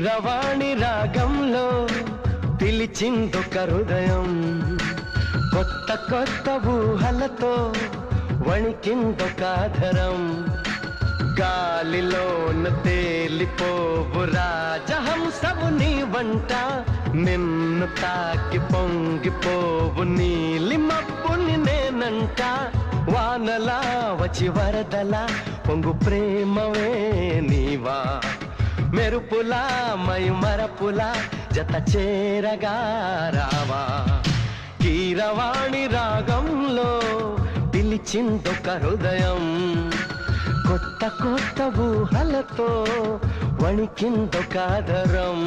కీరవాణి రాగంలో పిలిచిందొక హృదయం, కొత్త కొత్త ఊహలతో వణికిందొక ఆధరం. గాలిలోన తేలిపోవు రాజహంసవు నీ వంట, నిన్ను తాకి పొంగిపోవు నీలి మబ్బుని నేనంట. వానలా వచ్చి వరదలా పొంగు ప్రేమవే నీవా, మెరుపులా మై మరపులా జత చేరగా రావా. కీరవాణి రాగంలో పిలిచిందొక హృదయం, కొత్త కొత్త ఊహలతో వణికిందొక ఆధరం.